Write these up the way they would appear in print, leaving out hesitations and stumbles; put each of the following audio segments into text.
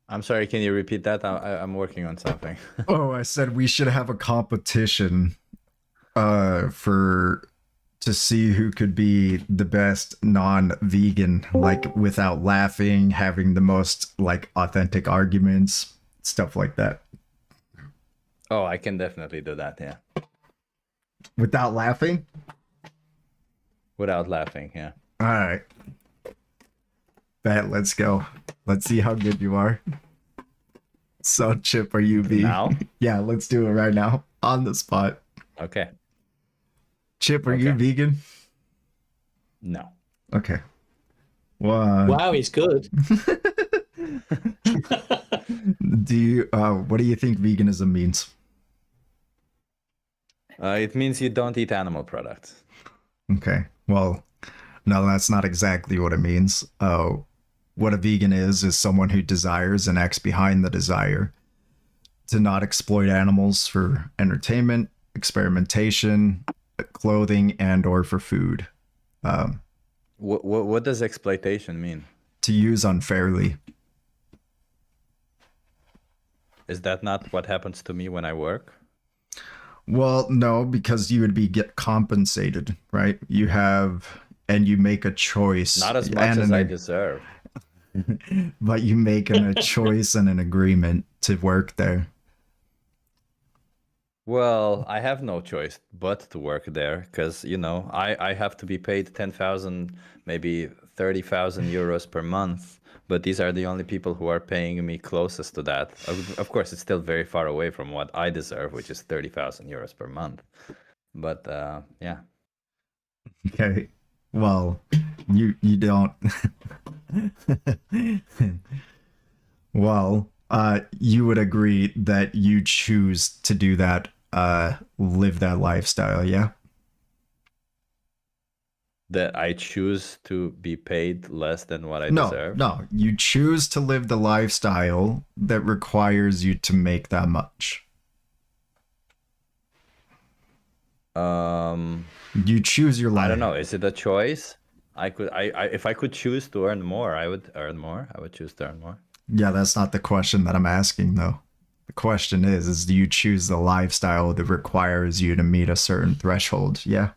I'm sorry, can you repeat that? I'm working on something. Oh, I said we should have a competition for to see who could be the best non-vegan, like without laughing, having the most like authentic arguments, stuff like that. Oh, I can definitely do that, yeah. Without laughing? Without laughing, yeah. All right. Bet, let's go. Let's see how good you are. So, Chip, are you V? Now? Yeah, let's do it right now on the spot. Okay. Chip, are you Okay. vegan? No. Okay. Well, Wow, he's good. do you what do you think veganism means? It means you don't eat animal products. Okay. Well, no, that's not exactly what it means. What a vegan is someone who desires and acts behind the desire to not exploit animals for entertainment, experimentation, clothing, and or for food. Um, What does exploitation mean? to use unfairly. Is that not what happens to me when I work? Well, no, because you would be get compensated, right? You have and you make a choice, Not as much and as I deserve. but you make a choice and an agreement to work there. Well, I have no choice but to work there because, I have to be paid 10,000, maybe 30,000 euros per month. But these are the only people who are paying me closest to that. Of course, it's still very far away from what I deserve, which is 30,000 euros per month. But yeah. Okay. Well, you don't. Well, you would agree that you choose to do that, live that lifestyle, yeah? That I choose to be paid less than what I No, deserve. no, you choose to live the lifestyle that requires you to make that much. You choose your life. I don't know. Is it a choice? If I could choose to earn more, I would earn more. I would choose to earn more. Yeah, that's not the question that I'm asking though. The question is do you choose the lifestyle that requires you to meet a certain threshold? Yeah.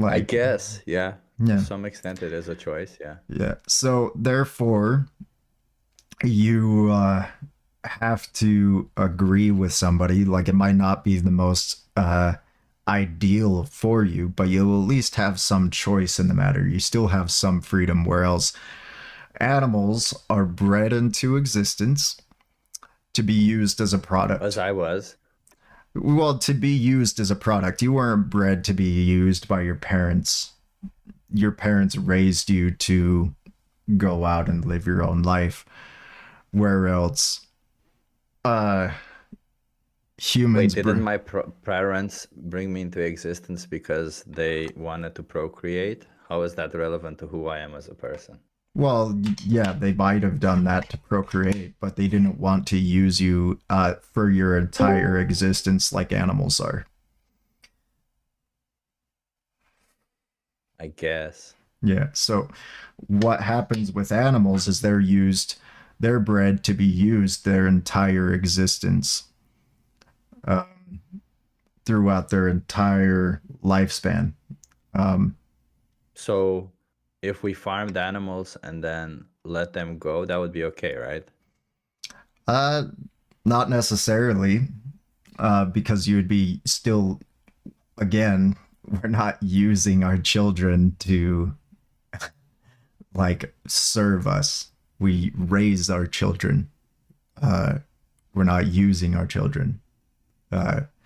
I guess, yeah. Yeah. To some extent, it is a choice, yeah. Yeah. So therefore, you have to agree with somebody. Like it might not be the most ideal for you, but you'll at least have some choice in the matter. You still have some freedom. Whereas animals are bred into existence to be used as a product. As I was. Well, to be used as a product. You weren't bred to be used by your parents. Your parents raised you to go out and live your own life. Where else? Humans. Wait, didn't my parents bring me into existence because they wanted to procreate? How is that relevant to who I am as a person? Well, yeah, they might have done that to procreate, but they didn't want to use you for your entire existence like animals are. I guess. Yeah, so what happens with animals is they're bred to be used their entire existence, um, throughout their entire lifespan. Um, So if we farmed animals and then let them go, that would be okay, right? uh, not necessarily, because you would be still, again, we're not using our children to like serve us. We raise our children. We're not using our children.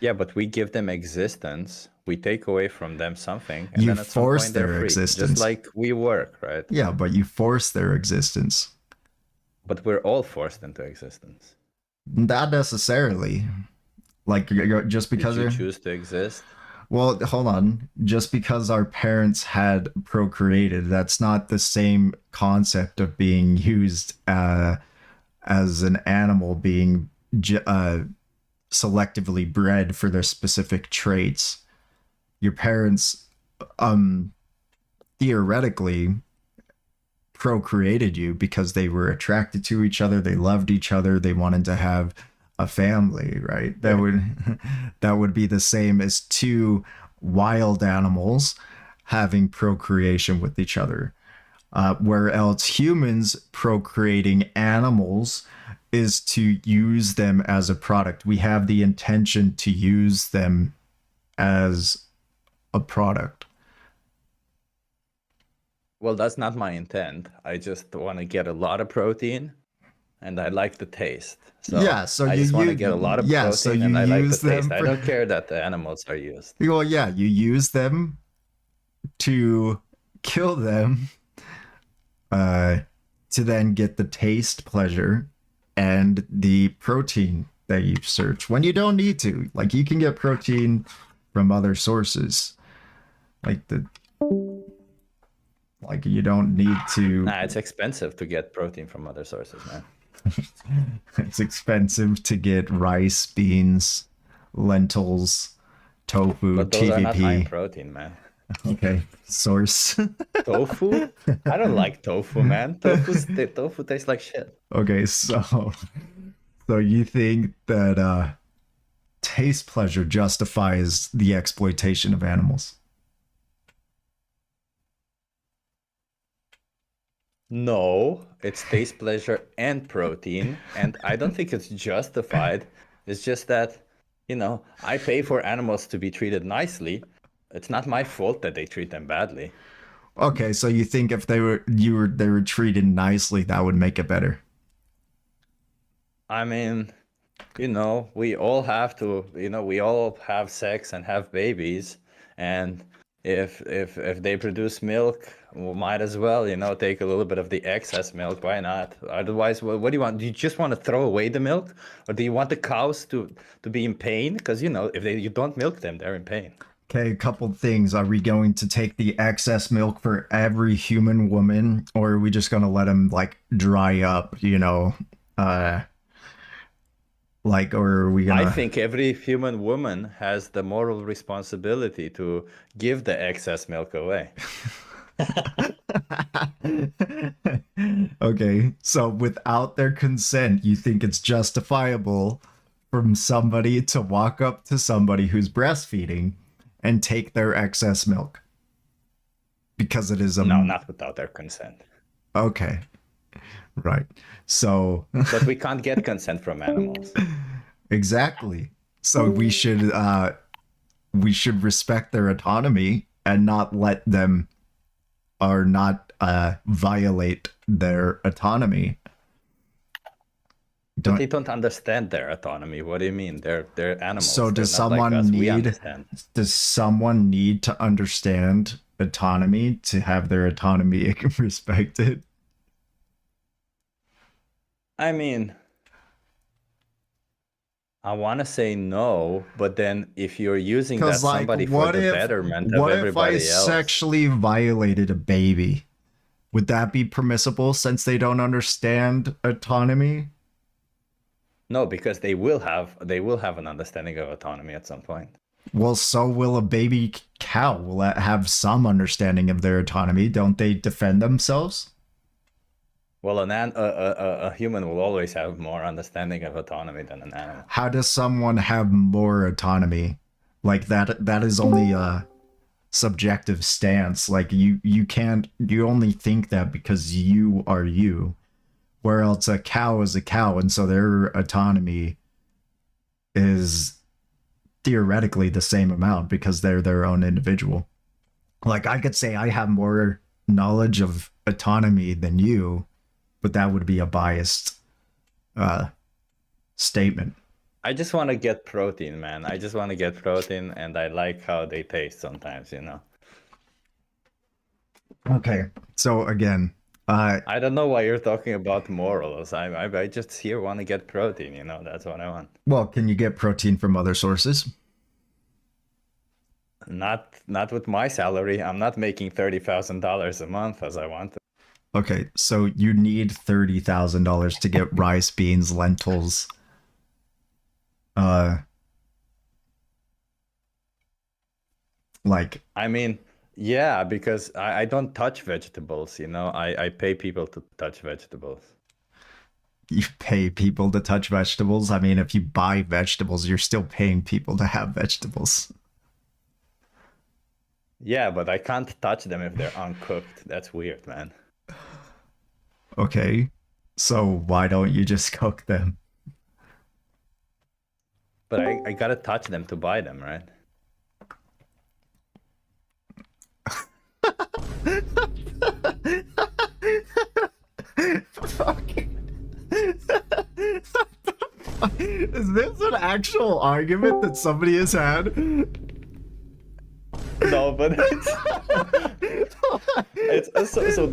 Yeah, but we give them existence. We take away from them something, and You then at some force point they're their free. existence. Just like we work, right? Yeah, but you force their existence. But we're all forced into existence. Not necessarily. Like just because Did you they're choose to exist? well, hold on. Just because our parents had procreated, that's not the same concept of being used as an animal being selectively bred for their specific traits. Your parents, theoretically, procreated you because they were attracted to each other, they loved each other, they wanted to have a family, right? That would that would be the same as two wild animals having procreation with each other. Where else humans procreating animals is to use them as a product. We have the intention to use them as a product. Well, that's not my intent. I just want to get a lot of protein, and I like the taste. So Yeah, so I you just want to use get a lot of yeah, protein, so you and I like the use them taste. I for don't care that the animals are used. well, yeah, you use them to kill them, uh, to then get the taste pleasure and the protein that you search when you don't need to. Like you can get protein from other sources, like the like you don't need to. Nah, it's expensive to get protein from other sources, man. It's expensive to get rice, beans, lentils, tofu, But those are not high in TVP. protein, man. Okay, source. Tofu? I don't like tofu, man. Tofu tastes like shit. Okay, so you think that taste pleasure justifies the exploitation of animals? No, it's taste, pleasure, and protein, and I don't think it's justified. It's just that, I pay for animals to be treated nicely. It's not my fault that they treat them badly. Okay, so you think if they were treated nicely, that would make it better? I mean, we all have to, we all have sex and have babies, and if they produce milk, we might as well, take a little bit of the excess milk. Why not? Otherwise, what do you want? Do you just want to throw away the milk, or do you want the cows to be in pain? Because if you don't milk them, they're in pain. Okay, a couple things. Are we going to take the excess milk for every human woman, or are we just going to let them like dry up, like, or are we I gonna? think every human woman has the moral responsibility to give the excess milk away. Okay, so without their consent, you think it's justifiable from somebody to walk up to somebody who's breastfeeding and take their excess milk because it is a No, not without their consent. okay, right? So But we can't get consent from animals. exactly. So we should respect their autonomy and not let them or not violate their autonomy. But they don't understand their autonomy. What do you mean? They're animals. So They're does not like someone us. We need understand. does someone need to understand autonomy to have their autonomy respected? I mean, I want to say no, but then if you're using that Because like, somebody for what the if betterment of what if I everybody else, sexually violated a baby? Would that be permissible since they don't understand autonomy? no, because they will have an understanding of autonomy at some point. Well, so will a baby cow. Will that have some understanding of their autonomy? Don't they defend themselves? Well, a human will always have more understanding of autonomy than an animal. How does someone have more autonomy? Like that is only a subjective stance. Like you can't you only think that because you are you. Where else a cow is a cow, and so their autonomy is theoretically the same amount because they're their own individual. Like I could say I have more knowledge of autonomy than you, but that would be a biased statement. I just want to get protein, man. I just want to get protein, and I like how they taste sometimes, Okay, so again, I don't know why you're talking about morals. I just here want to get protein, that's what I want. well, can you get protein from other sources? Not with my salary. I'm not making $30,000 a month as I want to. Okay, so you need $30,000 to get rice, beans, lentils. Like I mean, Yeah, because I don't touch vegetables, you know. I pay people to touch vegetables. You pay people to touch vegetables. I mean, if you buy vegetables, you're still paying people to have vegetables. Yeah, but I can't touch them if they're uncooked. That's weird, man. Okay. So why don't you just cook them? But I gotta touch them to buy them, right? Is this an actual argument that somebody has had? No, but so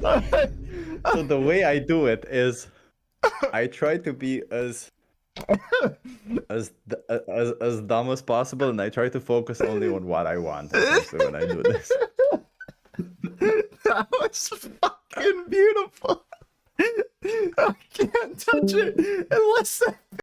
the way I do it is I try to be as dumb as possible, and I try to focus only on what I want. Essentially, when I do this. That was fucking beautiful. I can't touch it unless